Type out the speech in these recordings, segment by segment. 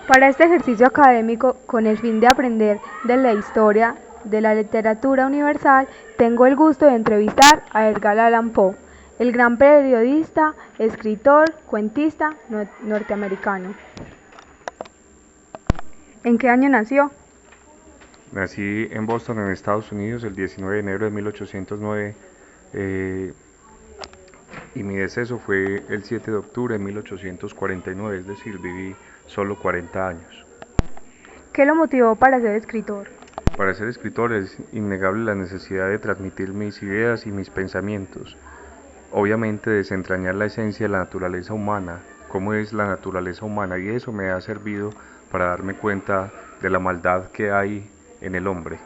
Para este ejercicio académico, con el fin de aprender de la historia de la literatura universal, tengo el gusto de entrevistar a Edgar Allan Poe, el gran periodista, escritor, cuentista norteamericano. ¿En qué año nació? Nací en Boston, en Estados Unidos, el 19 de enero de 1809 y mi deceso fue el 7 de octubre de 1849, es decir, viví solo 40 años. ¿Qué lo motivó para ser escritor? Para ser escritor es innegable la necesidad de transmitir mis ideas y mis pensamientos. Obviamente desentrañar la esencia de la naturaleza humana, cómo es la naturaleza humana, y eso me ha servido para darme cuenta de la maldad que hay en el hombre.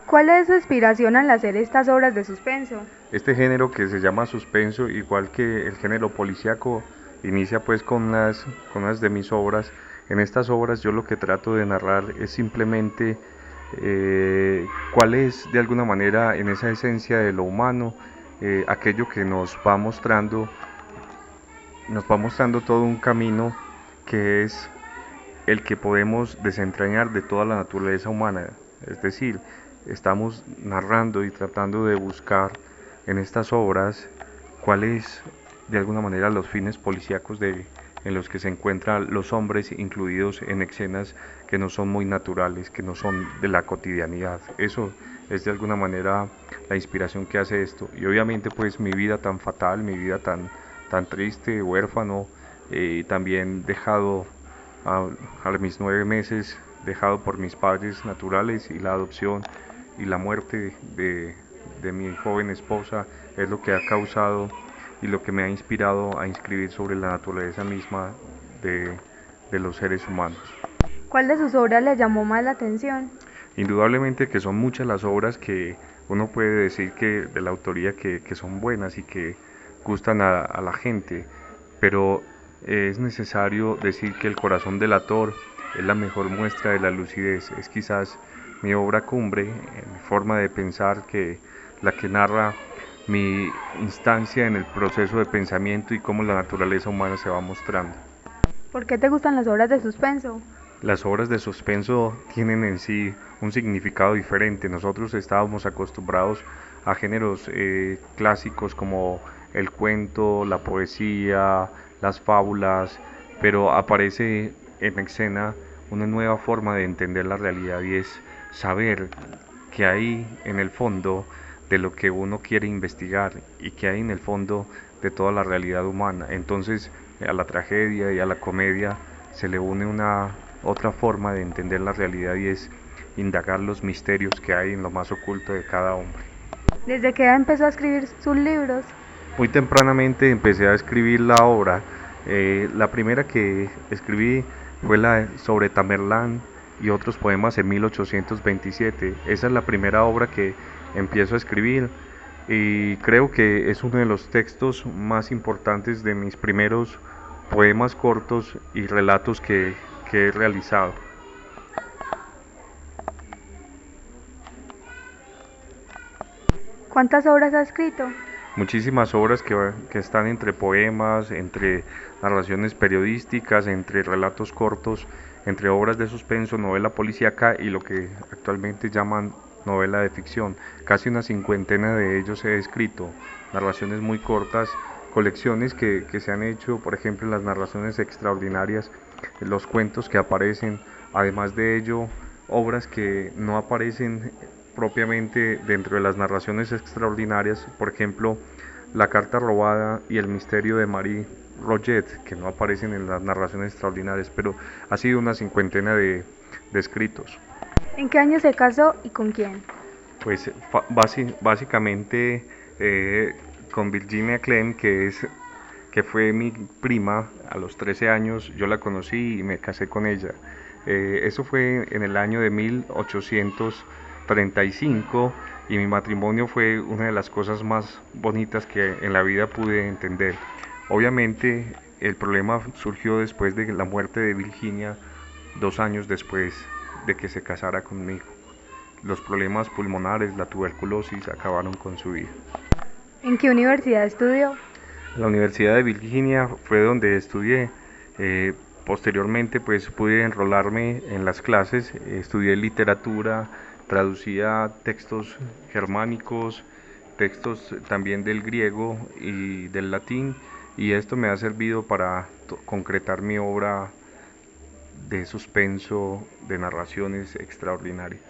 ¿Cuál es su inspiración al hacer estas obras de suspenso? Este género que se llama suspenso, igual que el género policíaco, inicia pues con unas de mis obras. En estas obras yo lo que trato de narrar es simplemente cuál es de alguna manera en esa esencia de lo humano, aquello que nos va mostrando todo un camino que es el que podemos desentrañar de toda la naturaleza humana. Es decir, estamos narrando y tratando de buscar en estas obras cuáles de alguna manera los fines policíacos en los que se encuentran los hombres incluidos en escenas que no son muy naturales, que no son de la cotidianidad. Eso es de alguna manera la inspiración que hace esto. Y obviamente pues mi vida tan fatal, mi vida tan triste, huérfano, también dejado a mis 9 meses, dejado por mis padres naturales, y la adopción y la muerte de mi joven esposa es lo que ha causado y lo que me ha inspirado a escribir sobre la naturaleza misma de los seres humanos. ¿Cuál de sus obras le llamó más la atención? Indudablemente que son muchas las obras que uno puede decir que de la autoría que son buenas y que gustan a la gente, pero es necesario decir que El corazón delator es la mejor muestra de la lucidez. Es quizás mi obra cumbre, mi forma de pensar, la que narra mi instancia en el proceso de pensamiento y cómo la naturaleza humana se va mostrando. ¿Por qué te gustan las obras de suspenso? Las obras de suspenso tienen en sí un significado diferente. Nosotros estábamos acostumbrados a géneros clásicos como el cuento, la poesía, las fábulas, pero aparece en escena una nueva forma de entender la realidad, y es saber que hay en el fondo de lo que uno quiere investigar y que hay en el fondo de toda la realidad humana. Entonces a la tragedia y a la comedia se le une una otra forma de entender la realidad, y es indagar los misterios que hay en lo más oculto de cada hombre. ¿Desde qué edad empezó a escribir sus libros? Muy tempranamente empecé a escribir la obra. La primera que escribí fue la sobre Tamerlán y otros poemas en 1827. Esa es la primera obra que empiezo a escribir, y creo que es uno de los textos más importantes de mis primeros poemas cortos y relatos que he realizado. ¿Cuántas obras ha escrito? Muchísimas obras que están entre poemas, entre narraciones periodísticas, entre relatos cortos, entre obras de suspenso, novela policíaca y lo que actualmente llaman novela de ficción. Casi una cincuentena de ellos he escrito, narraciones muy cortas, colecciones que se han hecho, por ejemplo, las narraciones extraordinarias, los cuentos que aparecen, además de ello, obras que no aparecen propiamente dentro de las narraciones extraordinarias, por ejemplo, La carta robada y El misterio de Marie Roget, que no aparecen en las narraciones extraordinarias, pero ha sido una cincuentena de escritos. ¿En qué año se casó y con quién? Pues básicamente con Virginia Clem, que fue mi prima. A los 13 años yo la conocí y me casé con ella. Eso fue en el año de 1835, y mi matrimonio fue una de las cosas más bonitas que en la vida pude entender. Obviamente el problema surgió después de la muerte de Virginia, 2 años después de que se casara conmigo. Los problemas pulmonares, la tuberculosis, acabaron con su vida. ¿En qué universidad estudió? La Universidad de Virginia fue donde estudié. Posteriormente pues pude enrolarme en las clases, estudié literatura, traducía textos germánicos, textos también del griego y del latín, y esto me ha servido para concretar mi obra de suspenso, de narraciones extraordinarias.